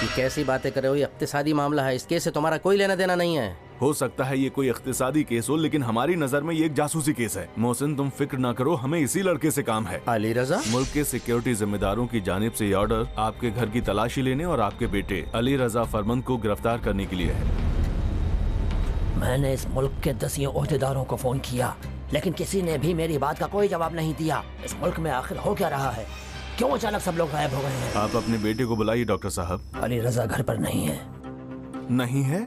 ये कैसी बातें कर रहे हो? ये इक्तिसादी मामला है, इस केस से तुम्हारा कोई लेना देना नहीं है। हो सकता है ये कोई इख्तिसादी केस हो, लेकिन हमारी नजर में ये एक जासूसी केस है। मोहसिन, तुम फिक्र ना करो, हमें इसी लड़के से काम है। अली रजा? मुल्क के सिक्योरिटी जिम्मेदारों की जानिब से ये ऑर्डर आपके घर की तलाशी लेने और आपके बेटे अली रजा फरमंद को गिरफ्तार करने के लिए है। मैंने इस मुल्क के 10 ओहदेदारों को फोन किया, लेकिन किसी ने भी मेरी बात का कोई जवाब नहीं दिया। इस मुल्क में आखिर हो क्या रहा है? क्यों अचानक सब लोग गायब हो गए हैं? आप अपने बेटे को बुलाइए डॉक्टर साहब। अली रजा घर पर नहीं है। नहीं है?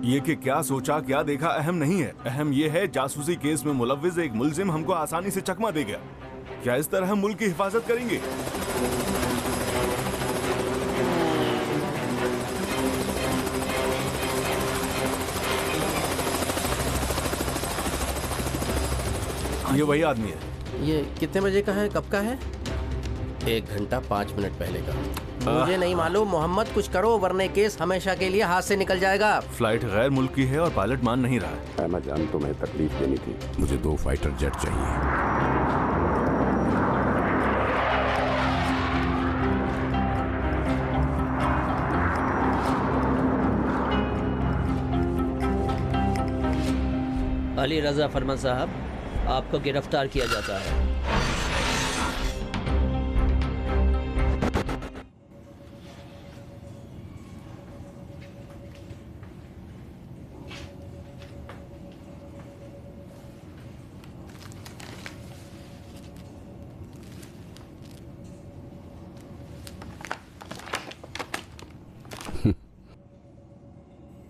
ये कि क्या सोचा क्या देखा अहम नहीं है। अहम ये है जासूसी केस में मुलव्विस एक मुल्जिम हमको आसानी से चकमा दे गया। क्या इस तरह हम मुल्क की हिफाजत करेंगे? ये वही आदमी है। ये कितने बजे का है, कब का है? 1 घंटा 5 मिनट पहले का। मुझे नहीं मालूम। मोहम्मद कुछ करो, वरने केस हमेशा के लिए हाथ से निकल जाएगा। फ्लाइट गैर मुल्की है और पायलट मान नहीं रहा है। अहमद जान, तुम्हें तकलीफ देनी थी। मुझे 2 फाइटर जेट चाहिए। अली रजा फरमान साहब, आपको गिरफ्तार किया जाता है।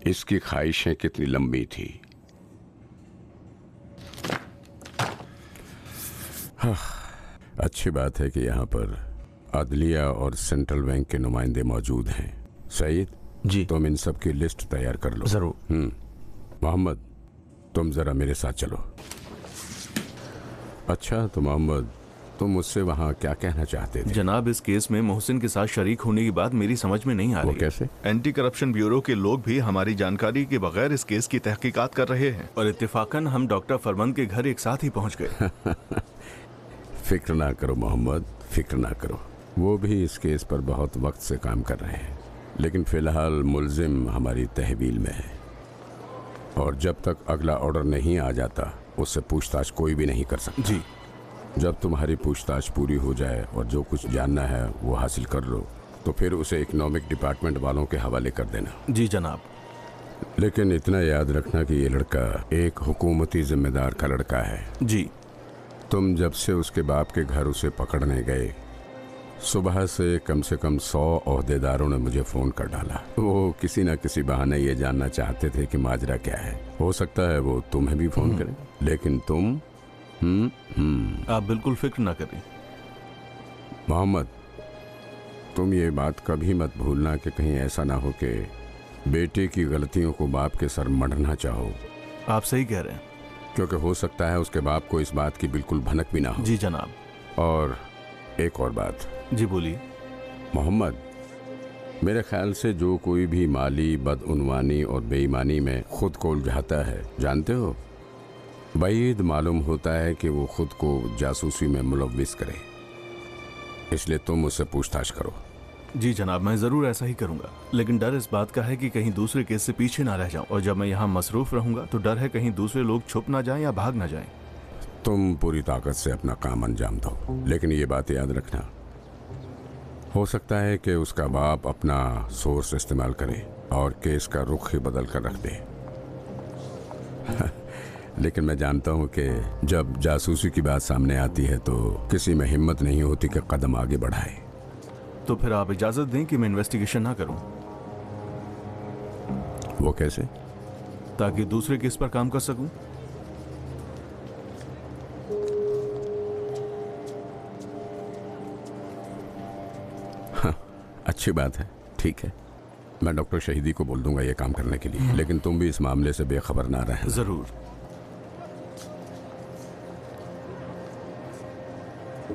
इसकी ख्वाहिशें कितनी लंबी थी। अच्छी बात है कि यहाँ पर अदलिया और सेंट्रल बैंक के नुमाइंदे मौजूद हैं। सईद जी, तुम इन सब की लिस्ट तैयार कर लो। जरूर। मोहम्मद, तुम जरा मेरे साथ चलो। अच्छा तो मोहम्मद, तुम मुझसे वहाँ क्या कहना चाहते थे? जनाब, इस केस में मोहसिन के साथ शरीक होने की बात मेरी समझ में नहीं आ रही। वो कैसे? एंटी करप्शन ब्यूरो के लोग भी हमारी जानकारी के बगैर इस केस की तहकीकात कर रहे हैं और इत्तेफाकन हम डॉक्टर फरमंद के घर एक साथ ही पहुँच गए। फिक्र ना करो मोहम्मद, फिक्र ना करो। वो भी इस केस पर बहुत वक्त से काम कर रहे हैं, लेकिन फिलहाल मुल्जिम हमारी तहवील में है और जब तक अगला ऑर्डर नहीं आ जाता उससे पूछताछ कोई भी नहीं कर सकता। जी। जब तुम्हारी पूछताछ पूरी हो जाए और जो कुछ जानना है वो हासिल कर लो तो फिर उसे इकोनॉमिक डिपार्टमेंट वालों के हवाले कर देना। जी जनाब। लेकिन इतना याद रखना कि ये लड़का एक हुकूमती जिम्मेदार का लड़का है। जी। तुम जब से उसके बाप के घर उसे पकड़ने गए, सुबह से कम 100 ओहदेदारों ने मुझे फ़ोन कर डाला। वो किसी न किसी बहाने ये जानना चाहते थे कि माजरा क्या है। हो सकता है वो तुम्हें भी फ़ोन करें, लेकिन तुम आप बिल्कुल फिक्र ना करें। मोहम्मद, तुम ये बात कभी मत भूलना कि कहीं ऐसा ना हो कि बेटे की गलतियों को बाप के सर मढ़ना चाहो। आप सही कह रहे हैं। क्योंकि हो सकता है उसके बाप को इस बात की बिल्कुल भनक भी ना हो। जी जनाब। और एक और बात। जी बोलिए। मोहम्मद, मेरे ख्याल से जो कोई भी माली बदउनवानी और बेईमानी में खुद को उलझाता है, जानते हो, बैद मालूम होता है कि वो खुद को जासूसी में मुलव्विस करे। इसलिए तुम उससे पूछताछ करो। जी जनाब, मैं ज़रूर ऐसा ही करूंगा, लेकिन डर इस बात का है कि कहीं दूसरे केस से पीछे ना रह जाऊं और जब मैं यहाँ मसरूफ रहूंगा तो डर है कहीं दूसरे लोग छुप ना जाएं या भाग ना जाएं। तुम पूरी ताकत से अपना काम अंजाम दो, लेकिन ये बात याद रखना, हो सकता है कि उसका बाप अपना सोर्स इस्तेमाल करे और केस का रुख ही बदल कर रख दे। लेकिन मैं जानता हूँ कि जब जासूसी की बात सामने आती है तो किसी में हिम्मत नहीं होती कि कदम आगे बढ़ाए। तो फिर आप इजाजत दें कि मैं इन्वेस्टिगेशन ना करूं। वो कैसे? ताकि दूसरे केस पर काम कर सकूं। हाँ, अच्छी बात है, ठीक है। मैं डॉक्टर शहीदी को बोल दूंगा ये काम करने के लिए, लेकिन तुम भी इस मामले से बेखबर ना रहना। जरूर।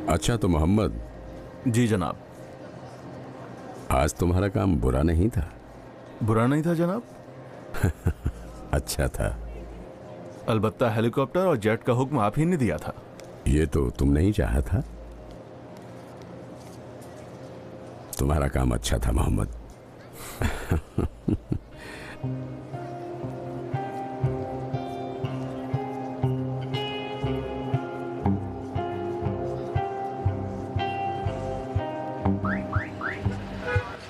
अच्छा तो मोहम्मद। जी जनाब। आज तुम्हारा काम बुरा नहीं था? बुरा नहीं था जनाब। अच्छा था। अलबत्ता हेलीकॉप्टर और जेट का हुक्म आप ही ने दिया था। ये तो तुम नहीं चाहा था। तुम्हारा काम अच्छा था मोहम्मद।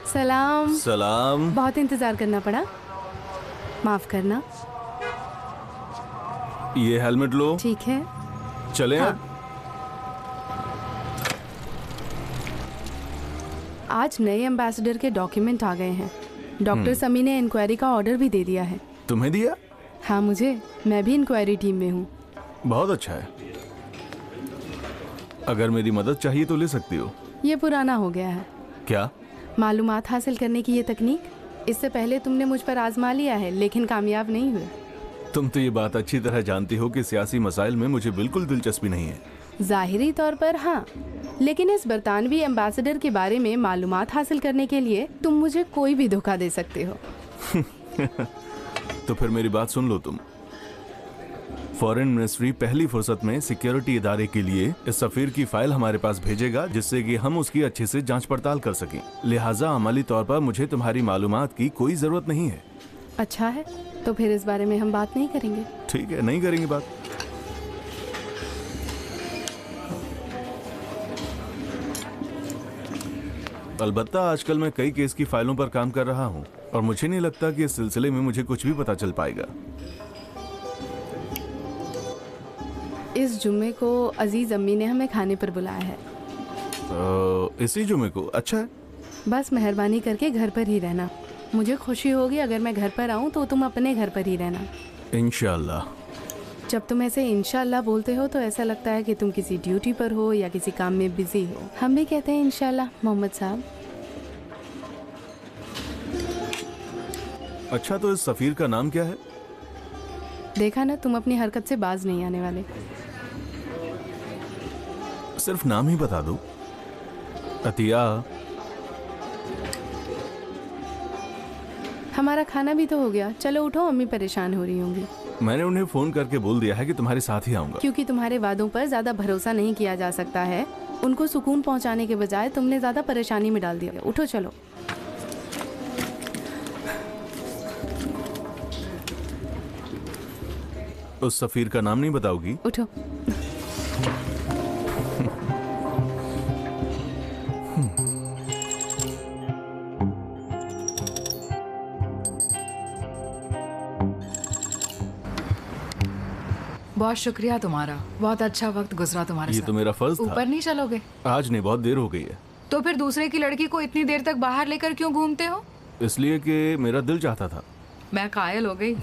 सलाम। सलाम। बहुत इंतजार करना पड़ा, माफ करना। ये हेलमेट लो। ठीक है। चलें हाँ। अब? आज नए एम्बेसडर के डॉक्यूमेंट आ गए हैं। डॉक्टर समी ने इंक्वायरी का ऑर्डर भी दे दिया है। तुम्हें दिया? हाँ मुझे, मैं भी इंक्वायरी टीम में हूँ। बहुत अच्छा है। अगर मेरी मदद चाहिए तो ले सकती हो। ये पुराना हो गया है। क्या? मालूमात हासिल करने की ये तकनीक, इससे पहले तुमने मुझ पर आजमा लिया है लेकिन कामयाब नहीं हुए। तुम तो ये बात अच्छी तरह जानती हो कि सियासी मसाइल में मुझे बिल्कुल दिलचस्पी नहीं है। जाहिरी तौर पर हाँ, लेकिन इस बरतानवी एम्बेसडर के बारे में मालूमात हासिल करने के लिए तुम मुझे कोई भी धोखा दे सकते हो। तो फिर मेरी बात सुन लो तुम। फॉरेन मिनिस्ट्री पहली फुर्सत में सिक्योरिटी इदारे के लिए इस सफीर की फाइल हमारे पास भेजेगा, जिससे कि हम उसकी अच्छे से जांच पड़ताल कर सकें। लिहाजा अमली तौर पर मुझे तुम्हारी मालूमात की कोई जरूरत नहीं है। अच्छा है, तो फिर इस बारे में हम बात नहीं करेंगे। ठीक है, नहीं करेंगे बात। अलबत्ता आजकल मैं कई केस की फाइलों पर काम कर रहा हूं और मुझे नहीं लगता कि इस सिलसिले में मुझे कुछ भी पता चल पाएगा। इस जुम्मे को अजीज अम्मी ने हमें खाने पर बुलाया है। इसी जुम्मे को? अच्छा है। बस मेहरबानी करके घर पर ही रहना। मुझे खुशी होगी अगर मैं घर पर आऊँ तो तुम अपने घर पर ही रहना। इंशाल्लाह। जब तुम ऐसे इंशाल्लाह बोलते हो तो ऐसा लगता है कि तुम किसी ड्यूटी पर हो या किसी काम में बिजी हो। हम भी कहते हैं इंशाल्लाह मोहम्मद साहब। अच्छा, तो इस सफीर का नाम क्या है? देखा ना, तुम अपनी हरकत से बाज नहीं आने वाले। सिर्फ नाम ही बता दो। अतिया। हमारा खाना भी तो हो गया, चलो उठो, अम्मी परेशान हो रही होंगी। मैंने उन्हें फोन करके बोल दिया है कि तुम्हारे साथ ही आऊंगा। क्योंकि तुम्हारे वादों पर ज्यादा भरोसा नहीं किया जा सकता है। उनको सुकून पहुंचाने के बजाय तुमने ज्यादा परेशानी में डाल दिया। उठो चलो। उस सफीर का नाम नहीं बताओगी? उठो। बहुत शुक्रिया तुम्हारा, बहुत अच्छा वक्त गुजरा तुम्हारे ये साथ। तो मेरा फर्ज था। ऊपर नहीं चलोगे? आज नहीं, बहुत देर हो गई है। तो फिर दूसरे की लड़की को इतनी देर तक बाहर लेकर क्यों घूमते हो? इसलिए कि मेरा दिल चाहता था। मैं कायल हो गई।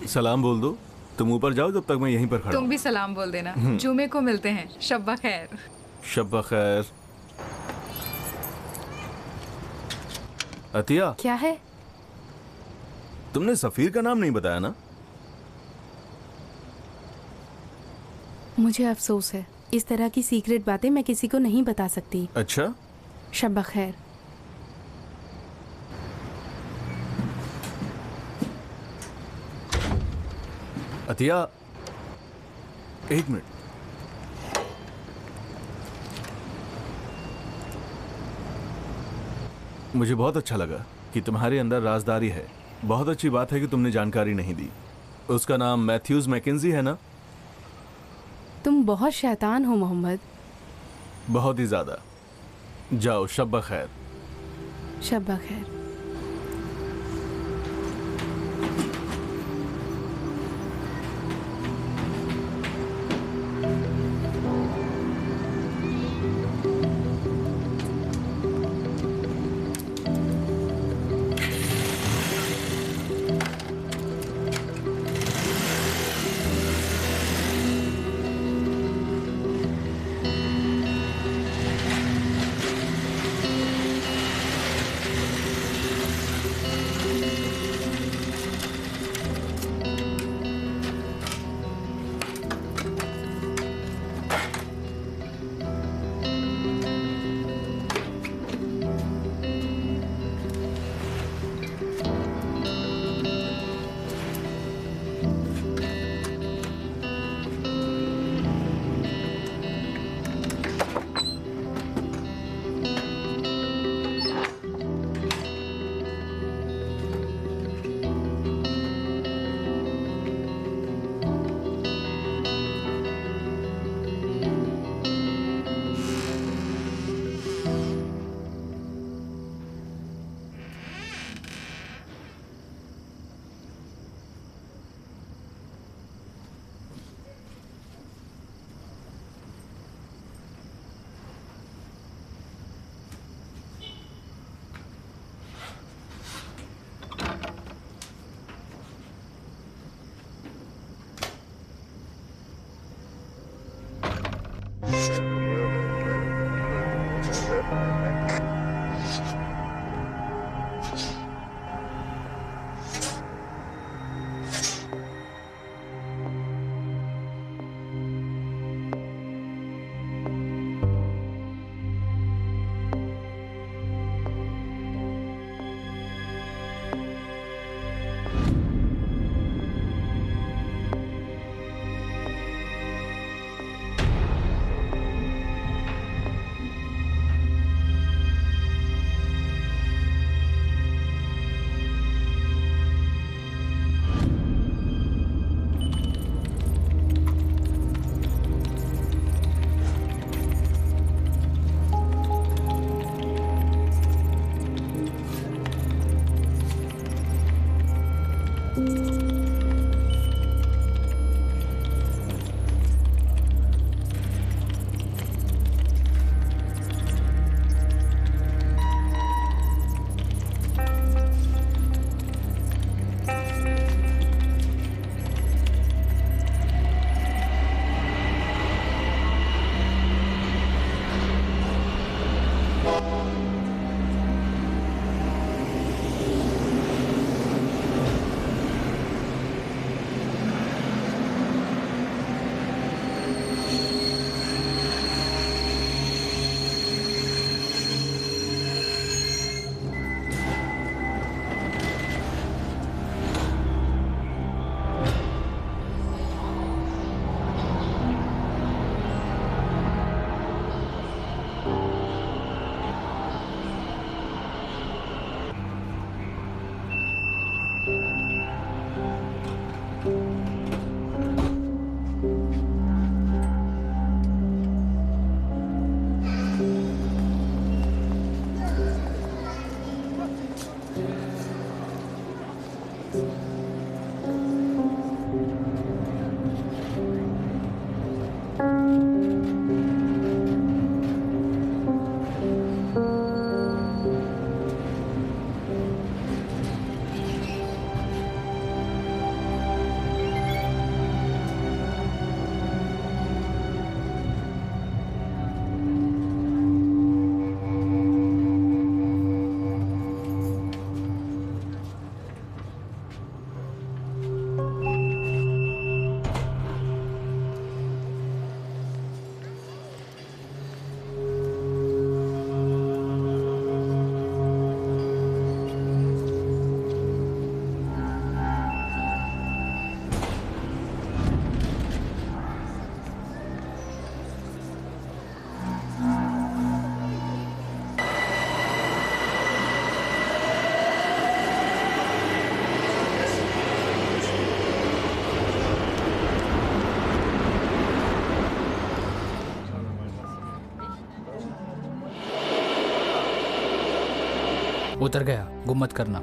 सलाम बोल दो। तुम ऊपर जाओ, जब तक मैं यहीं पर खड़ा तुम हूँ। भी सलाम बोल देना। जुमे को मिलते हैं। शब्बा खैर। शब्बा खैर। अतिया, क्या है? तुमने सफीर का नाम नहीं बताया ना? मुझे अफसोस है, इस तरह की सीक्रेट बातें मैं किसी को नहीं बता सकती। अच्छा। शब्बा खैर। अतिया, एक मिनट। मुझे बहुत अच्छा लगा कि तुम्हारे अंदर राजदारी है। बहुत अच्छी बात है कि तुमने जानकारी नहीं दी। उसका नाम मैथ्यूज मैकेंजी है ना? तुम बहुत शैतान हो मोहम्मद। बहुत ही ज्यादा। जाओ, शब्बा खैर। शब्बा खैर। उतर गया, गुम मत करना।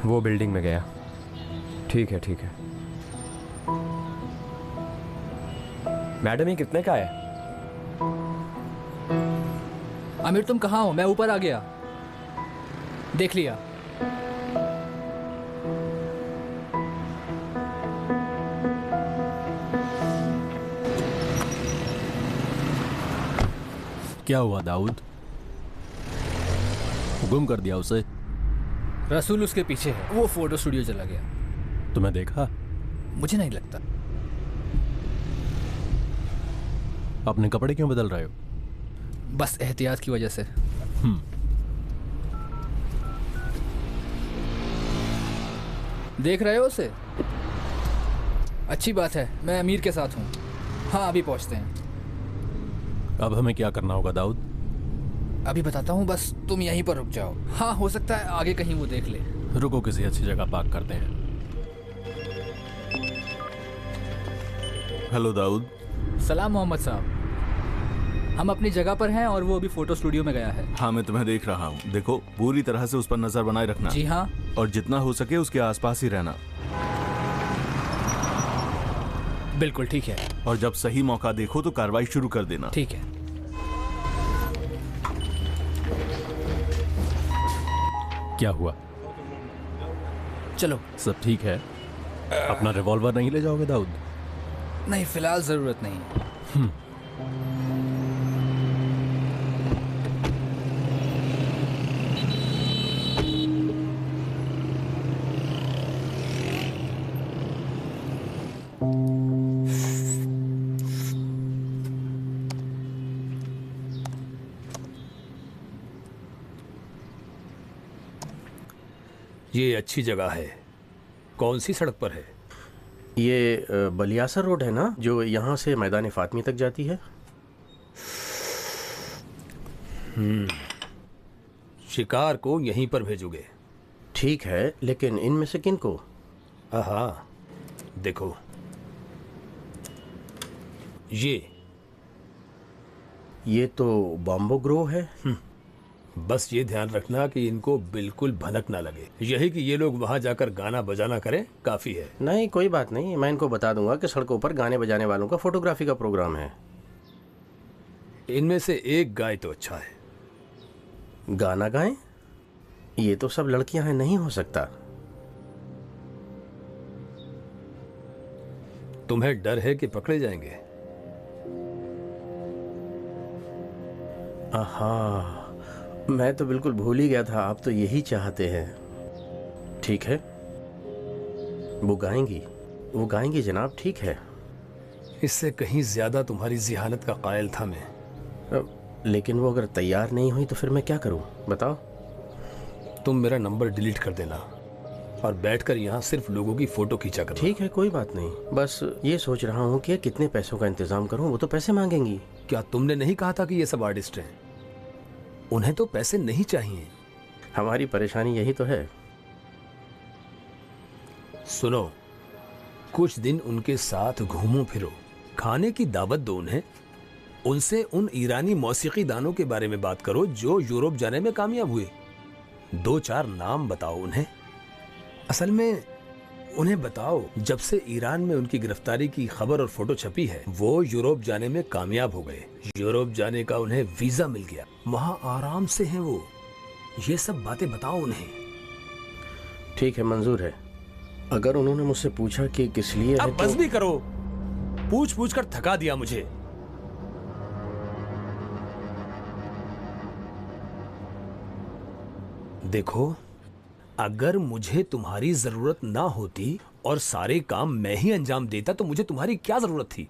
वो बिल्डिंग में गया। ठीक है ठीक है। मैडम ये कितने का है? आमिर तुम कहाँ हो? मैं ऊपर आ गया, देख लिया। क्या हुआ दाऊद? गुम कर दिया उसे? रसूल उसके पीछे है, वो फोटो स्टूडियो चला गया। तुम्हें देखा? मुझे नहीं लगता। अपने कपड़े क्यों बदल रहे हो? बस एहतियात की वजह से। देख रहे हो उसे? अच्छी बात है, मैं अमीर के साथ हूँ। हाँ अभी पहुँचते हैं। अब हमें क्या करना होगा दाऊद? अभी बताता हूँ, बस तुम यहीं पर रुक जाओ। हाँ, हो सकता है आगे कहीं वो देख ले। रुको, किसी अच्छी जगह पार्क करते हैं। हेलो दाऊद। सलाम मोहम्मद साहब, हम अपनी जगह पर हैं और वो अभी फोटो स्टूडियो में गया है। हाँ, मैं तुम्हें देख रहा हूँ। देखो, पूरी तरह से उस पर नजर बनाए रखना। जी हाँ। और जितना हो सके उसके आसपास ही रहना। बिल्कुल ठीक है। और जब सही मौका देखो तो कार्रवाई शुरू कर देना। ठीक है। क्या हुआ? चलो। सब ठीक है? अपना रिवॉल्वर नहीं ले जाओगे दाऊद? नहीं, फिलहाल जरूरत नहीं। ये अच्छी जगह है। कौन सी सड़क पर है? ये बलियासर रोड है ना, जो यहाँ से मैदान फातमी तक जाती है। शिकार को यहीं पर भेजोगे? ठीक है, लेकिन इनमें से किन को? हाँ, देखो ये तो बॉम्बो ग्रो है। बस ये ध्यान रखना कि इनको बिल्कुल भनक ना लगे। यही कि ये लोग वहां जाकर गाना बजाना करें, काफी है। नहीं, कोई बात नहीं, मैं इनको बता दूंगा कि सड़कों पर गाने बजाने वालों का फोटोग्राफी का प्रोग्राम है। इनमें से एक गाय तो अच्छा है। गाना गाएं? ये तो सब लड़कियां हैं, नहीं हो सकता। तुम्हें डर है कि पकड़े जाएंगे? आहा, मैं तो बिल्कुल भूल ही गया था, आप तो यही चाहते हैं। ठीक है, वो गाएंगी जनाब, ठीक है। इससे कहीं ज्यादा तुम्हारी जिहानत का कायल था मैं। लेकिन वो अगर तैयार नहीं हुई तो फिर मैं क्या करूं, बताओ। तुम मेरा नंबर डिलीट कर देना और बैठकर यहाँ सिर्फ लोगों की फोटो खींचा करना। ठीक है, कोई बात नहीं। बस ये सोच रहा हूँ कि कितने पैसों का इंतजाम करूँ। वो तो पैसे मांगेंगी। क्या तुमने नहीं कहा था कि ये सब आर्टिस्ट हैं? उन्हें तो पैसे नहीं चाहिए। हमारी परेशानी यही तो है। सुनो, कुछ दिन उनके साथ घूमो फिरो, खाने की दावत दो उन्हें। उनसे उन ईरानी मौसीकी दानों के बारे में बात करो जो यूरोप जाने में कामयाब हुए। 2-4 नाम बताओ उन्हें। असल में उन्हें बताओ, जब से ईरान में उनकी गिरफ्तारी की खबर और फोटो छपी है, वो यूरोप जाने में कामयाब हो गए। यूरोप जाने का उन्हें वीजा मिल गया, वहां आराम से हैं वो। ये सब बातें बताओ उन्हें। ठीक है, मंजूर है। अगर उन्होंने मुझसे पूछा कि किस लिए अब है बस तो... भी करो, पूछ पूछ कर थका दिया मुझे। देखो, अगर मुझे तुम्हारी जरूरत ना होती और सारे काम मैं ही अंजाम देता तो मुझे तुम्हारी क्या जरूरत थी?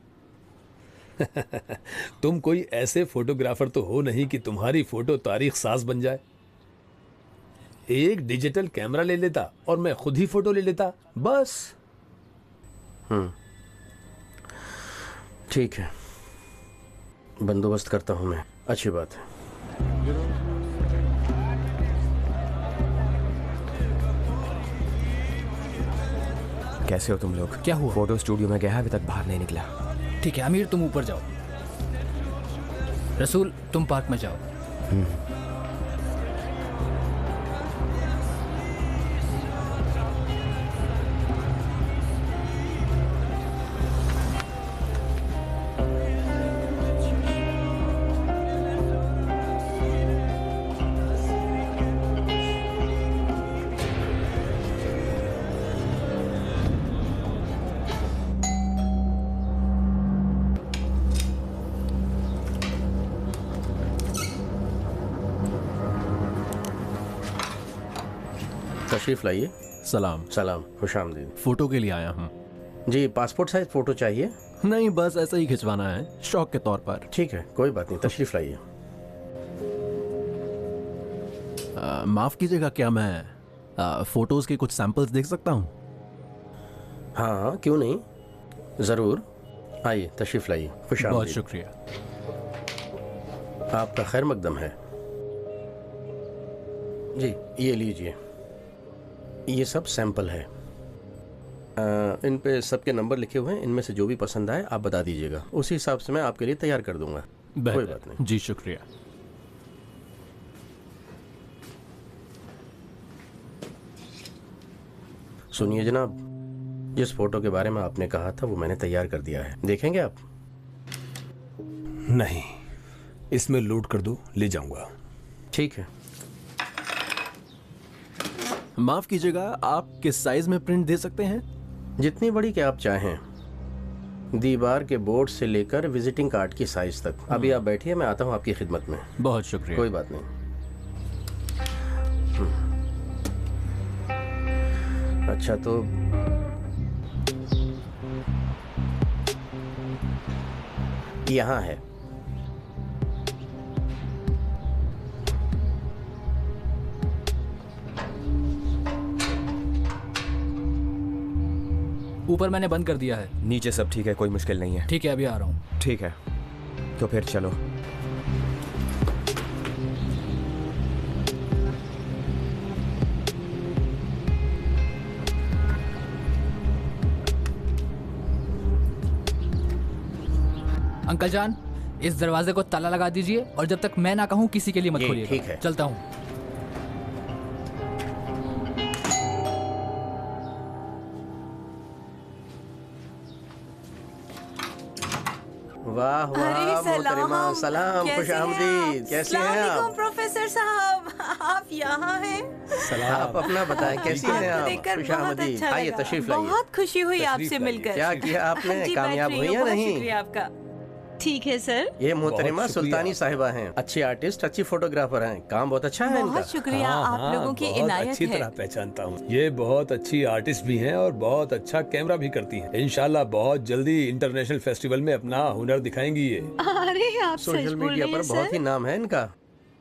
तुम कोई ऐसे फोटोग्राफर तो हो नहीं कि तुम्हारी फोटो तारीख साज बन जाए। एक डिजिटल कैमरा ले लेता और मैं खुद ही फोटो ले लेता, बस। ठीक है, बंदोबस्त करता हूं मैं। अच्छी बात है। कैसे हो तुम लोग? क्या हुआ? फोटो स्टूडियो में गया, अभी तक बाहर नहीं निकला। ठीक है अमीर, तुम ऊपर जाओ। रसूल, तुम पार्क में जाओ। तशरीफ लाइए। सलाम। सलाम, खुशामदीद। फोटो के लिए आया हूँ। जी, पासपोर्ट साइज फोटो चाहिए? नहीं, बस ऐसा ही खिंचवाना है, शौक के तौर पर। ठीक है, कोई बात नहीं, तशरीफ लाइए। माफ कीजिएगा, क्या मैं फोटोज के कुछ सैंपल्स देख सकता हूँ? हाँ, क्यों नहीं, जरूर। आइए, तशरीफ लाइए। खुशामदीद। बहुत शुक्रिया। आपका खैर मकदम है। जी ये लीजिए, ये सब सैंपल है। इन पे सबके नंबर लिखे हुए हैं, इनमें से जो भी पसंद आए आप बता दीजिएगा, उसी हिसाब से मैं आपके लिए तैयार कर दूंगा। कोई बात नहीं। जी शुक्रिया। सुनिए जनाब, जिस फोटो के बारे में आपने कहा था वो मैंने तैयार कर दिया है, देखेंगे आप? नहीं, इसमें लोड कर दो, ले जाऊंगा। ठीक है। माफ कीजिएगा, आप किस साइज में प्रिंट दे सकते हैं? जितनी बड़ी कि आप चाहें, दीवार के बोर्ड से लेकर विजिटिंग कार्ड की साइज तक। अभी आप बैठिए, मैं आता हूँ आपकी खिदमत में। बहुत शुक्रिया। कोई बात नहीं। अच्छा तो यहाँ है। ऊपर मैंने बंद कर दिया है। नीचे सब ठीक है, कोई मुश्किल नहीं है। ठीक है, अभी आ रहा हूँ। ठीक है, तो फिर चलो। अंकल जान, इस दरवाजे को ताला लगा दीजिए और जब तक मैं ना कहूँ किसी के लिए मत खोलिएगा। ठीक है। चलता हूँ। वाह वाह मोहतरमा, सलाम, खुशामदीद। कैसी हैं आप? प्रोफेसर साहब, आप यहाँ हैं? आप अपना बताएं, कैसी हैं आप? खुशामदीद। आइए तशरीफ लाइए। बहुत खुशी हुई आपसे मिलकर। क्या किया आपने, कामयाब हुई या नहीं? शुक्रिया आपका। ठीक है सर। ये मोहतरमा सुल्तानी साहिबा हैं, अच्छी आर्टिस्ट, अच्छी फोटोग्राफर हैं, काम बहुत अच्छा है इनका। बहुत शुक्रिया, आप लोगों की इनायत अच्छी है। तरह पहचानता हूँ। ये बहुत अच्छी आर्टिस्ट भी हैं और बहुत अच्छा कैमरा भी करती हैं। इंशाल्लाह बहुत जल्दी इंटरनेशनल फेस्टिवल में अपना हुनर दिखाएंगी ये। अरे आप सोशल मीडिया पर बहुत ही नाम है इनका,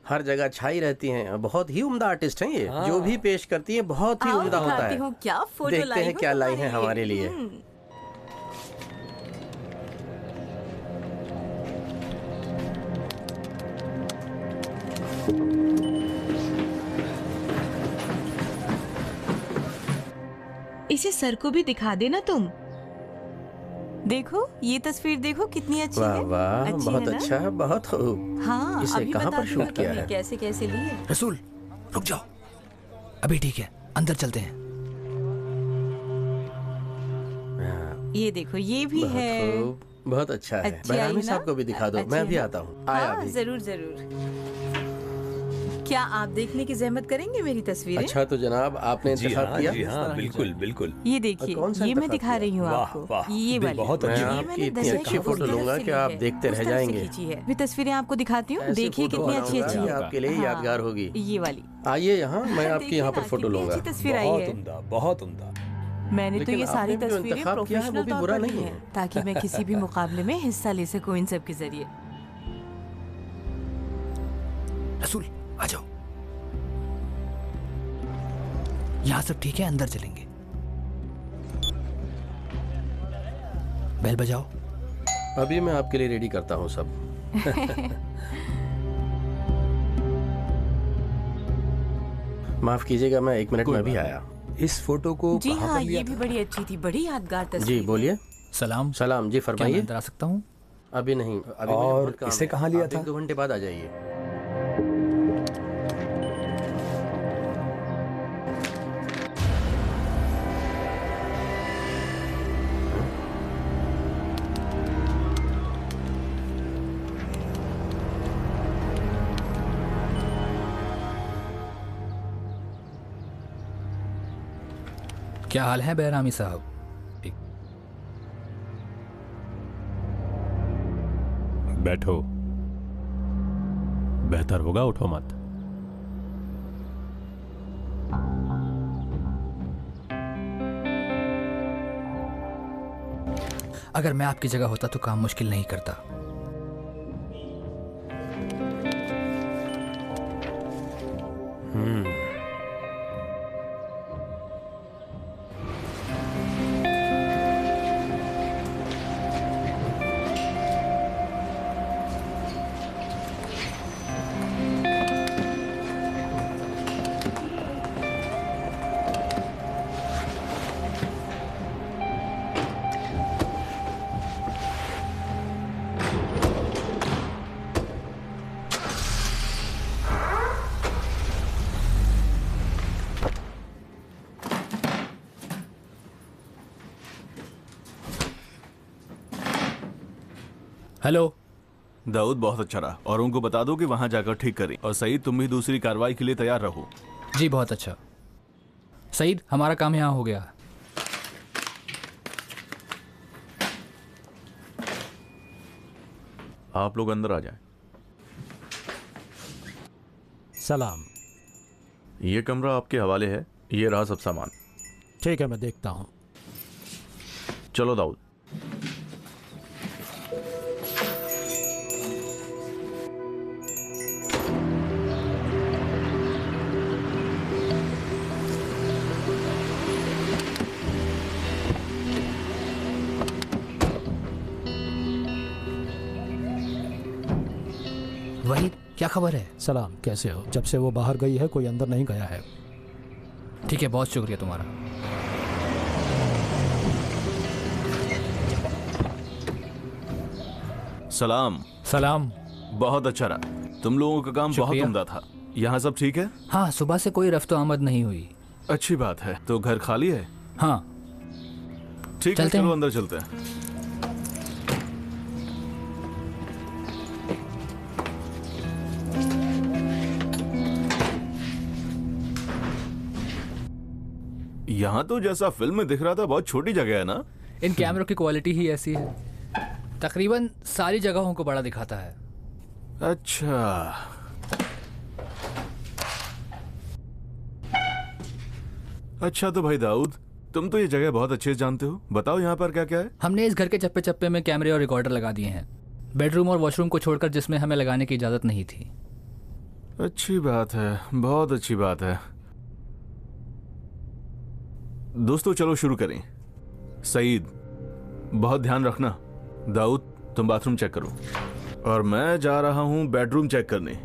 हर जगह छाई रहती हैं, बहुत ही उम्दा आर्टिस्ट हैं ये। जो भी पेश करती है बहुत ही उम्दा होता है। क्या फोटो देखते हैं क्या लाई है हमारे लिए। इसे सर को भी दिखा देना तुम। देखो ये तस्वीर, देखो कितनी अच्छी वाह है। वाह, अच्छी बहुत है ना? अच्छा है, बहुत खूब। हाँ, इसे अभी कहाँ बता पर दूंगा शूट किया तुम्हें है? कैसे कैसे ली है। रसूल रुक जाओ, अभी ठीक है, अंदर चलते हैं। ये देखो, ये भी बहुत है। खूब, बहुत अच्छा है। अच्छी आई बहरामी ना? साहब को भी दिखा दो, अच्छी मैं है भी ना? आता हूँ। आया हाँ, अभी। जरूर जरूर। क्या आप देखने की जहमत करेंगे मेरी तस्वीरें? अच्छा तो जनाब आपने जी इंतखाब हाँ, किया? जी हाँ, बिल्कुल बिल्कुल। ये देखिए, कौन सा ये मैं इंतखाब दिखा किया? रही हूँ वाह, आपको। वाह, ये वाली। बहुत मैं अच्छी। आपकी इतनी अच्छी फोटो लूंगा कि आप देखते रह जाएंगे। मैं तस्वीरें आपको दिखाती हूँ, ऐसी देखिए फोटो कितनी अच्छी बनाऊंगा अच्छी कि है। आपके लिए हाँ, यादगार होगी। ये वाली। आइए यहाँ, मैं आपकी देखिए यहाँ पर ना, फोटो कितनी लूंगा। अच्छी तस्वीर आई बहुत है। उम्दा, बहुत उम्दा। मैंने तो लेकिन ये सारी आपने जो तस्वीरें इंतखाब किया है, वो प्रोफेशनल भी तौर बुरा पर ली नहीं हैं, है। ताकि मैं किसी भी मुकाबले में हिस्सा ले सकूं इन सब के जरिए। रसूल आ जाओ, यहाँ सब ठीक है, अंदर चलेंगे। बेल बजाओ। अभी मैं आपके लिए रेडी करता हूँ सब। माफ कीजिएगा, मैं 1 मिनट में भी आया। इस फोटो को जी कहाँ हाँ, पर लिया ये भी बड़ी अच्छी थी, बड़ी यादगार जी तस्वीर। बोलिए। सलाम। सलाम जी, क्या मैं फरमाइए। अंदर आ सकता हूँ? अभी नहीं, अभी मुझे और बहुत काम इसे है। कहाँ लिया आप था? 1-2 घंटे बाद आ जाइए। क्या हाल है बहरामी साहब? बैठो, बेहतर होगा उठो मत। अगर मैं आपकी जगह होता तो काम मुश्किल नहीं करता। हेलो। दाऊद बहुत अच्छा रहा, और उनको बता दो कि वहां जाकर ठीक करें। और सईद, तुम भी दूसरी कार्रवाई के लिए तैयार रहो। जी बहुत अच्छा। सईद, हमारा काम यहाँ हो गया। आप लोग अंदर आ जाएं। सलाम। ये कमरा आपके हवाले है, ये रहा सब सामान। ठीक है, मैं देखता हूँ। चलो दाऊद। वहीद, क्या खबर है? सलाम, कैसे हो? जब से वो बाहर गई है कोई अंदर नहीं गया है। ठीक है, बहुत शुक्रिया तुम्हारा। सलाम। सलाम। बहुत अच्छा रहा, तुम लोगों का काम बहुत उम्दा था। यहाँ सब ठीक है? हाँ, सुबह से कोई रफ्तो आमद नहीं हुई। अच्छी बात है। तो घर खाली है? हाँ। ठीक है, चलो अंदर चलते हैं। यहाँ तो जैसा फिल्म में दिख रहा था बहुत छोटी जगह है ना? इन कैमरों की क्वालिटी ही ऐसी है, तकरीबन सारी जगहों को बड़ा दिखाता है। अच्छा, अच्छा तो भाई दाऊद, तुम तो ये जगह बहुत अच्छे से जानते हो, बताओ यहाँ पर क्या क्या है? हमने इस घर के चप्पे चप्पे में कैमरे और रिकॉर्डर लगा दिए हैं, बेडरूम और वॉशरूम को छोड़कर, जिसमें हमें लगाने की इजाजत नहीं थी। अच्छी बात है, बहुत अच्छी बात है। दोस्तों चलो शुरू करें। सईद, बहुत ध्यान रखना। दाऊद, तुम बाथरूम चेक करो और मैं जा रहा हूं बेडरूम चेक करने।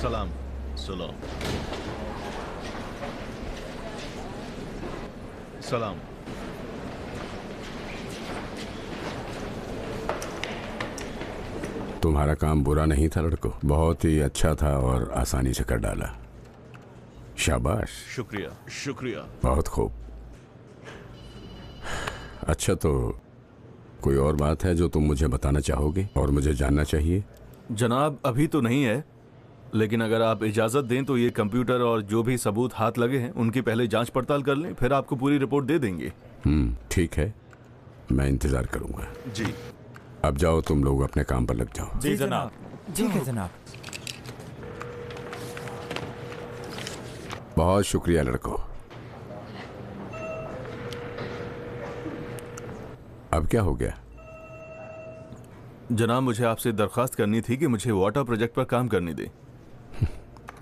सलाम। सलाम। सलाम। तुम्हारा काम बुरा नहीं था लड़को, बहुत ही अच्छा था और आसानी से कर डाला। शाबाश। शुक्रिया, शुक्रिया। बहुत खूब। अच्छा, तो कोई और बात है जो तुम मुझे बताना चाहोगे और मुझे जानना चाहिए? जनाब, अभी तो नहीं है, लेकिन अगर आप इजाजत दें तो ये कंप्यूटर और जो भी सबूत हाथ लगे हैं उनकी पहले जांच पड़ताल कर लें, फिर आपको पूरी रिपोर्ट दे देंगे। ठीक है, मैं इंतजार करूंगा। जी। अब जाओ, तुम लोग अपने काम पर लग जाओ। जी जनाब। ठीक है जनाब। बहुत शुक्रिया लड़कों। अब क्या हो गया? जनाब, मुझे आपसे दरख्वास्त करनी थी कि मुझे वाटर प्रोजेक्ट पर काम करने दें।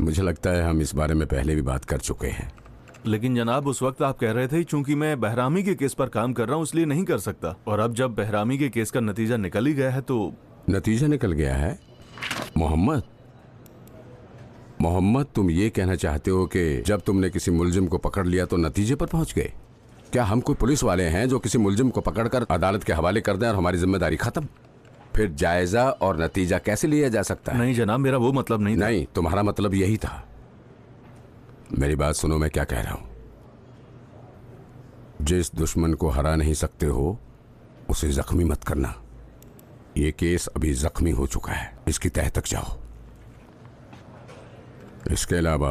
मुझे लगता है हम इस बारे में पहले भी बात कर चुके हैं। लेकिन जनाब, उस वक्त आप कह रहे थे चूंकि मैं बहरामी के केस पर काम कर रहा हूं इसलिए नहीं कर सकता, और अब जब बहरामी के केस का नतीजा निकल ही गया है तो। नतीजा निकल गया है? मोहम्मद, मोहम्मद, तुम ये कहना चाहते हो कि जब तुमने किसी मुलजिम को पकड़ लिया तो नतीजे पर पहुंच गए? क्या हम कोई पुलिस वाले हैं जो किसी मुलजिम को पकड़कर अदालत के हवाले कर दें और हमारी जिम्मेदारी खत्म? फिर जायजा और नतीजा कैसे लिया जा सकता है? नहीं जनाब, मेरा वो मतलब नहीं था। नहीं, तुम्हारा मतलब यही था। मेरी बात सुनो, मैं क्या कह रहा हूं। जिस दुश्मन को हरा नहीं सकते हो उसे जख्मी मत करना। ये केस अभी जख्मी हो चुका है, इसकी तह तक जाओ। इसके अलावा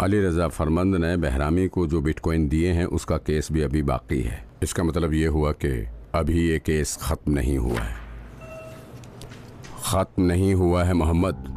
अली रजा फरमंद ने बहरामी को जो बिटकॉइन दिए हैं उसका केस भी अभी बाकी है। इसका मतलब ये हुआ कि अभी ये केस खत्म नहीं हुआ है। खत्म नहीं हुआ है मोहम्मद।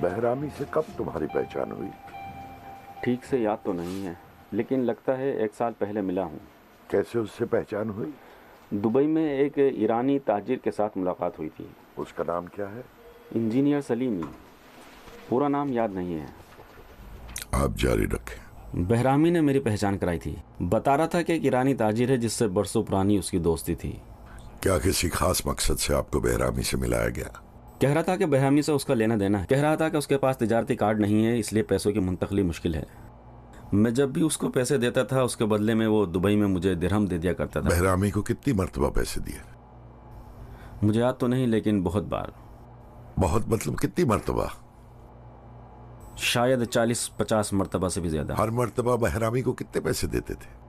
बहरामी से कब तुम्हारी पहचान हुई? ठीक से याद तो नहीं है, लेकिन लगता है 1 साल पहले मिला हूँ। कैसे उससे पहचान हुई? दुबई में एक ईरानी ताजिर के साथ मुलाकात हुई थी। उसका नाम क्या है? Engineer Salimi. पूरा नाम याद नहीं है। आप जारी रखें। बहरामी ने मेरी पहचान कराई थी। बता रहा था कि एक ईरानी ताजिर है जिससे बरसों पुरानी उसकी दोस्ती थी। क्या किसी खास मकसद से आपको बहरामी से मिलाया गया? कह रहा था कि बहरामी से उसका लेना देना है। कह रहा था कि उसके पास तिजारती कार्ड नहीं है, इसलिए पैसों की मुंतकली मुश्किल है। मैं जब भी उसको पैसे देता था उसके बदले में वो दुबई में मुझे दिरहम दे दिया करता था। बहरामी को कितनी मर्तबा पैसे दिए? मुझे याद तो नहीं, लेकिन बहुत बार। बहुत मतलब कितनी मर्तबा? शायद 40-50 मर्तबा से भी ज्यादा। हर मर्तबा बहरामी को कितने पैसे देते थे?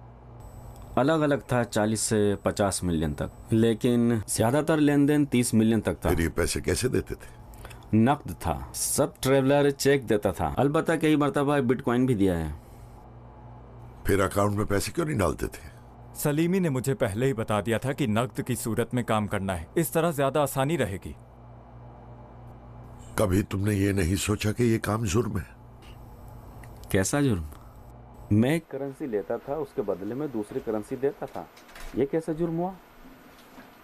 अलग अलग था, 40 से 50 मिलियन तक, लेकिन ज्यादातर लेन देन 30 मिलियन तक था। फिर ये पैसे कैसे देते थे? नकद था। सब ट्रेवलर चेक देता था। अलबत्ता कई मर्तबा बिटकॉइन भी दिया है। फिर अकाउंट में पैसे क्यों नहीं डालते थे? सलीमी ने मुझे पहले ही बता दिया था कि नकद की सूरत में काम करना है, इस तरह ज्यादा आसानी रहेगी। कभी तुमने ये नहीं सोचा कि ये काम जुर्म है? कैसा जुर्म? मैं एक करेंसी लेता था, उसके बदले में दूसरी करेंसी देता था। ये कैसा जुर्म हुआ?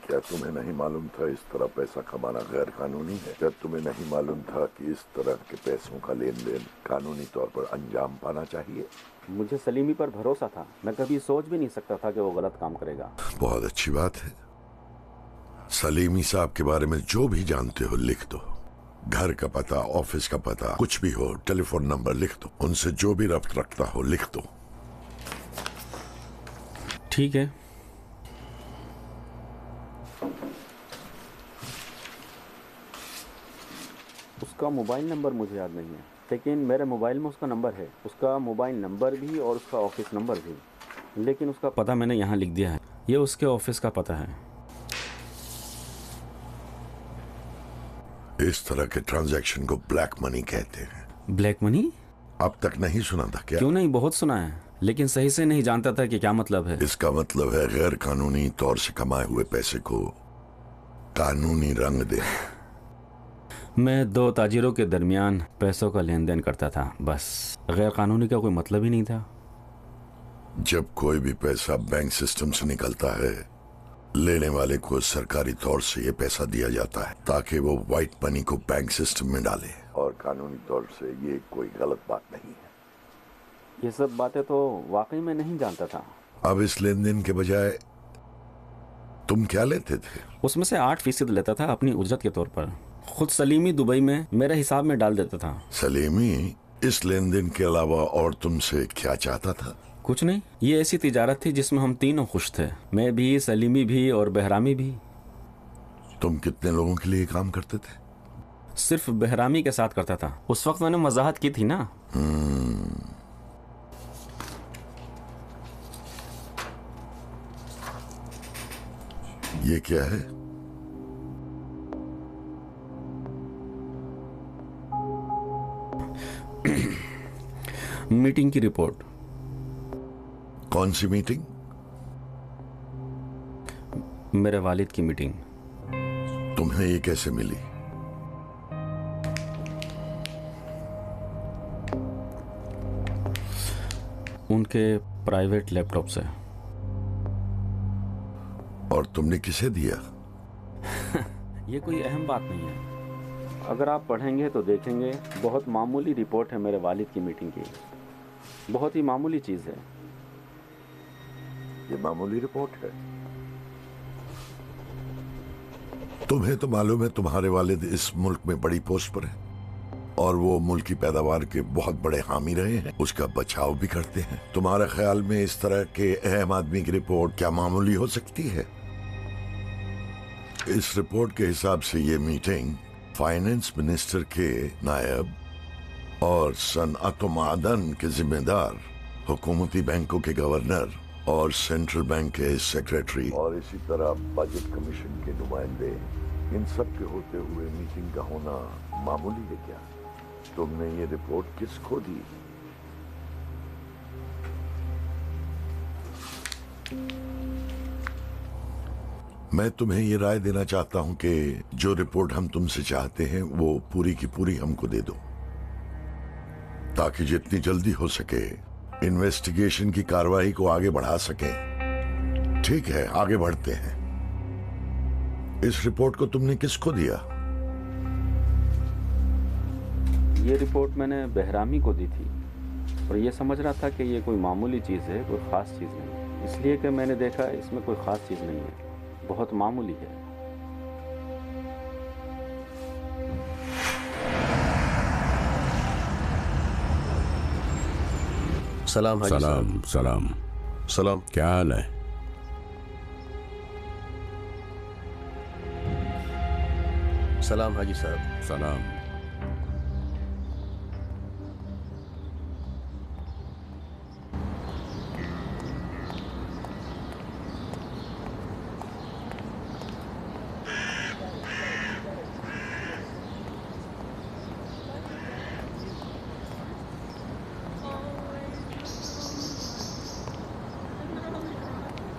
क्या तुम्हें नहीं मालूम था इस तरह पैसा कमाना गैर कानूनी है? क्या तुम्हें नहीं मालूम था कि इस तरह के पैसों का लेन देन कानूनी तौर पर अंजाम पाना चाहिए? मुझे सलीमी पर भरोसा था। मैं कभी सोच भी नहीं सकता था कि वो गलत काम करेगा। बहुत अच्छी बात है। सलीमी साहब के बारे में जो भी जानते हो लिख दो। घर का पता, ऑफिस का पता, कुछ भी हो, टेलीफोन नंबर लिख दो। उनसे जो भी रब्त रखता हो लिख दो। ठीक है। उसका मोबाइल नंबर मुझे याद नहीं है, लेकिन मेरे मोबाइल में उसका नंबर है। उसका मोबाइल नंबर भी और उसका ऑफिस नंबर भी। लेकिन उसका पता मैंने यहाँ लिख दिया है। ये उसके ऑफिस का पता है। इस तरह के ट्रांजैक्शन को ब्लैक मनी कहते हैं। Black money? अब तक नहीं सुना था क्या? क्यों नहीं, बहुत सुना है, लेकिन सही से नहीं जानता था कि क्या मतलब है। इसका मतलब है गैर कानूनी तौर से कमाए हुए पैसे को कानूनी रंग दे। मैं 2 ताजिरों के दरमियान पैसों का लेन देन करता था, बस। गैर कानूनी का कोई मतलब ही नहीं था। जब कोई भी पैसा बैंक सिस्टम से निकलता है, लेने वाले को सरकारी तौर से ये पैसा दिया जाता है ताकि वो व्हाइट मनी को बैंक सिस्टम में डाले, और कानूनी तौर से ये कोई गलत बात नहीं है। ये सब बातें तो वाकई में नहीं जानता था। अब इस लेन देन के बजाय तुम क्या लेते थे? उसमें से 8% लेता था अपनी उजरत के तौर पर। खुद सलीमी दुबई में मेरे हिसाब में डाल देता था। सलीमी इस लेन देन के अलावा और तुमसे क्या चाहता था? कुछ नहीं। ये ऐसी तिजारत थी जिसमें हम तीनों खुश थे, मैं भी, सलीमी भी और बहरामी भी। तुम कितने लोगों के लिए काम करते थे? सिर्फ बहरामी के साथ करता था। उस वक्त मैंने वजाहत की थी ना। ये क्या है? मीटिंग की रिपोर्ट। कौन सी मीटिंग? मेरे वालिद की मीटिंग। तुम्हें ये कैसे मिली? उनके प्राइवेट लैपटॉप से। और तुमने किसे दिया? ये कोई अहम बात नहीं है। अगर आप पढ़ेंगे तो देखेंगे, बहुत मामूली रिपोर्ट है मेरे वालिद की मीटिंग की। बहुत ही मामूली चीज़ है। ये मामूली रिपोर्ट है? तुम्हें तो मालूम है तुम्हारे वालिद इस मुल्क में बड़ी पोस्ट पर है और वो मुल्क की पैदावार के बहुत बड़े हामी रहे हैं, उसका बचाव भी करते हैं। तुम्हारे ख्याल में इस तरह के अहम आदमी की रिपोर्ट क्या मामूली हो सकती है? इस रिपोर्ट के हिसाब से ये मीटिंग फाइनेंस मिनिस्टर के नायब और सनअत मादन के जिम्मेदार, हुकूमती बैंकों के गवर्नर और सेंट्रल बैंक के सेक्रेटरी और इसी तरह बजट कमीशन के नुमाइंदे, इन सब के होते हुए मीटिंग का होना मामूली है क्या? तुमने ये रिपोर्ट किसको दी? मैं तुम्हें ये राय देना चाहता हूं कि जो रिपोर्ट हम तुमसे चाहते हैं वो पूरी की पूरी हमको दे दो, ताकि जितनी जल्दी हो सके इन्वेस्टिगेशन की कार्रवाई को आगे बढ़ा सकें। ठीक है, आगे बढ़ते हैं। इस रिपोर्ट को तुमने किसको दिया? ये रिपोर्ट मैंने बहरामी को दी थी और ये समझ रहा था कि ये कोई मामूली चीज़ है, कोई ख़ास चीज़ नहीं, इसलिए कि मैंने देखा इसमें कोई ख़ास चीज़ नहीं है, बहुत मामूली है। सलाम हाजी सलाम साहब। सलाम सलाम। क्या हाल है? सलाम हाजी साहब। सलाम।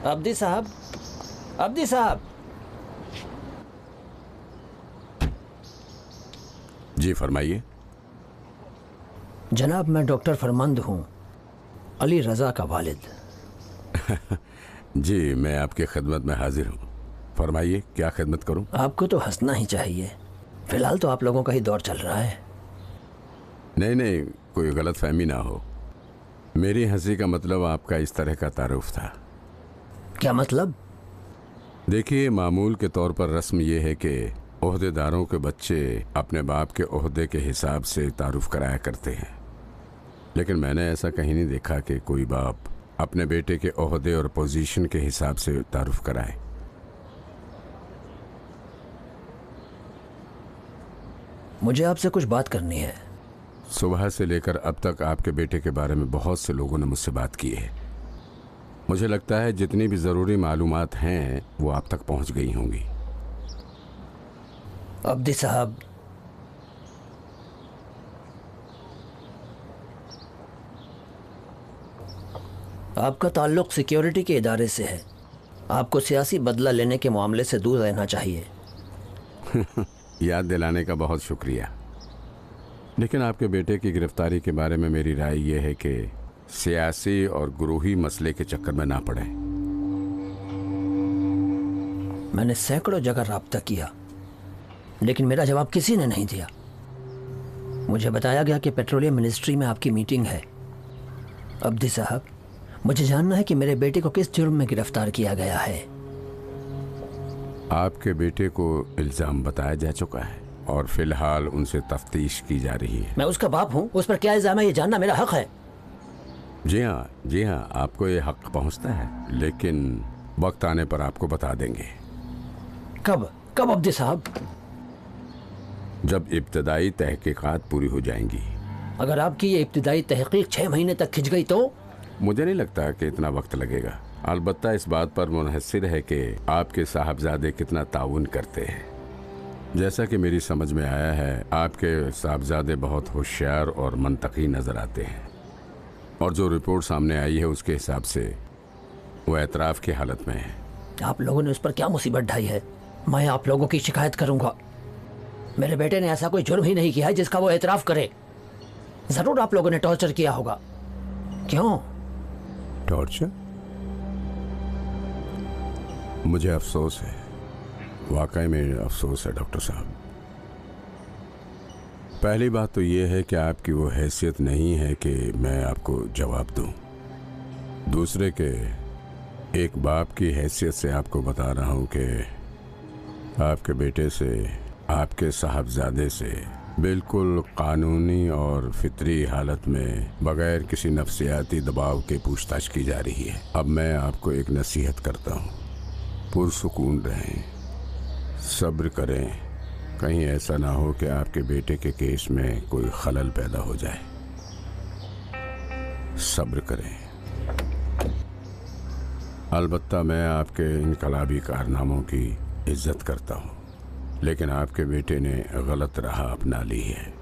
अब्दी साहब, अब्दी साहब। जी फरमाइए। जनाब, मैं डॉक्टर फरमंद हूँ, अली रजा का वालिद। जी, मैं आपके खिदमत में हाजिर हूँ। फरमाइए, क्या खिदमत करूँ? आपको तो हंसना ही चाहिए, फिलहाल तो आप लोगों का ही दौर चल रहा है। नहीं नहीं, कोई गलत फहमी ना हो। मेरी हंसी का मतलब आपका इस तरह का तारुफ था। क्या मतलब? देखिए, मामूल के तौर पर रस्म यह है कि ओहदेदारों के बच्चे अपने बाप के ओहदे के हिसाब से तारुफ कराया करते हैं, लेकिन मैंने ऐसा कहीं नहीं देखा कि कोई बाप अपने बेटे के ओहदे और पोजीशन के हिसाब से तारुफ कराए। मुझे आपसे कुछ बात करनी है। सुबह से लेकर अब तक आपके बेटे के बारे में बहुत से लोगों ने मुझसे बात की है। मुझे लगता है जितनी भी ज़रूरी मालूमात हैं वो आप तक पहुंच गई होंगी। अब्दी साहब, आपका ताल्लुक सिक्योरिटी के इदारे से है। आपको सियासी बदला लेने के मामले से दूर रहना चाहिए। याद दिलाने का बहुत शुक्रिया, लेकिन आपके बेटे की गिरफ्तारी के बारे में मेरी राय यह है कि सियासी और गुरूही मसले के चक्कर में ना पड़े। मैंने सैकड़ों जगह राब्ता किया, लेकिन मेरा जवाब किसी ने नहीं दिया। मुझे बताया गया कि पेट्रोलियम मिनिस्ट्री में आपकी मीटिंग है। अब्दी साहब, मुझे जानना है कि मेरे बेटे को किस जुर्म में गिरफ्तार किया गया है। आपके बेटे को इल्ज़ाम बताया जा चुका है और फिलहाल उनसे तफ्तीश की जा रही है। मैं उसका बाप हूँ, उस पर क्या इल्ज़ाम है ये जानना मेरा हक है। जी हाँ, आपको ये हक पहुँचता है, लेकिन वक्त आने पर आपको बता देंगे। कब अब्दी साहब? जब इब्तदाई तहकीकात पूरी हो जाएंगी। अगर आपकी ये इब्तदाई तहकीक 6 महीने तक खिंच गई तो? मुझे नहीं लगता कि इतना वक्त लगेगा। अलबत्ता इस बात पर मुनहसिर है कि आपके साहबजादे कितना ताउन करते हैं। जैसा कि मेरी समझ में आया है, आपके साहबजादे बहुत होशियार और मंतकी नज़र आते हैं, और जो रिपोर्ट सामने आई है उसके हिसाब से वो एतराफ़ की हालत में है। आप लोगों ने उस पर क्या मुसीबत ढाई है? मैं आप लोगों की शिकायत करूंगा। मेरे बेटे ने ऐसा कोई जुर्म ही नहीं किया है जिसका वो एतराफ़ करे। ज़रूर आप लोगों ने टॉर्चर किया होगा। क्यों? टॉर्चर? मुझे अफसोस है, वाकई में अफसोस है डॉक्टर साहब। पहली बात तो ये है कि आपकी वो हैसियत नहीं है कि मैं आपको जवाब दूं। दूसरे के एक बाप की हैसियत से आपको बता रहा हूं कि आपके बेटे से, आपके साहबजादे से बिल्कुल कानूनी और फितरी हालत में बगैर किसी नफ्सियाती दबाव के पूछताछ की जा रही है। अब मैं आपको एक नसीहत करता हूँ, पुरसुकून रहें, सब्र करें। कहीं ऐसा ना हो कि आपके बेटे के केस में कोई खलल पैदा हो जाए। सब्र करें। अलबत्ता मैं आपके इनकलाबी कारनामों की इज्जत करता हूँ, लेकिन आपके बेटे ने गलत राह अपना ली है।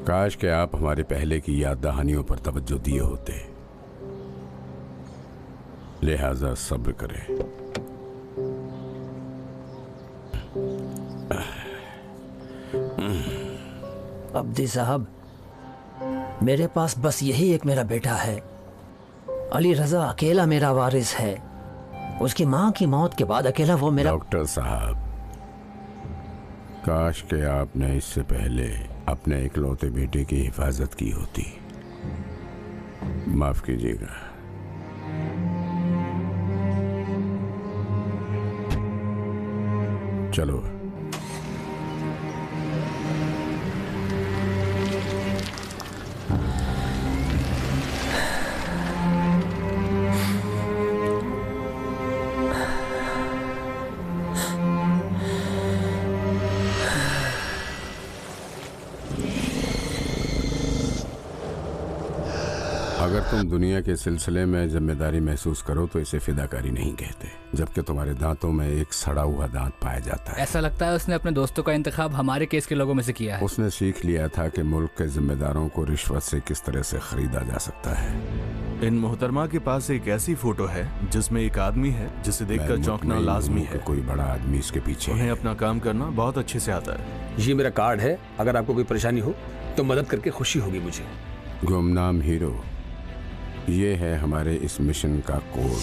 काश कि आप हमारे पहले की याद दहानियों पर तवज्जो दिए होते। लिहाजा सब्र करें। अब्दी साहब, मेरे पास बस यही एक मेरा बेटा है। अली रजा अकेला मेरा वारिस है। उसकी माँ की मौत के बाद अकेला वो मेरा। डॉक्टर साहब, काश के आपने इससे पहले अपने इकलौते बेटे की हिफाजत की होती। माफ कीजिएगा। चलो। अगर तुम दुनिया के सिलसिले में जिम्मेदारी महसूस करो तो इसे फिदाकारी नहीं कहते, जबकि तुम्हारे दांतों में एक सड़ा हुआ दांत पाया जाता है। ऐसा लगता है उसने अपने दोस्तों का इंतखाब हमारे केस के लोगों में से किया है। उसने सीख लिया था कि मुल्क के जिम्मेदारों को रिश्वत से किस तरह से खरीदा जा सकता है। इन मोहतरमा के पास एक ऐसी फोटो है जिसमें एक आदमी है जिसे देखकर चौंकना लाजमी है। कोई बड़ा आदमी इसके पीछे उन्हें अपना काम करना बहुत अच्छे से आता है। ये मेरा कार्ड है, अगर आपको कोई परेशानी हो तो मदद करके खुशी होगी मुझे। गुमनाम हीरो, ये है हमारे इस मिशन का कोड।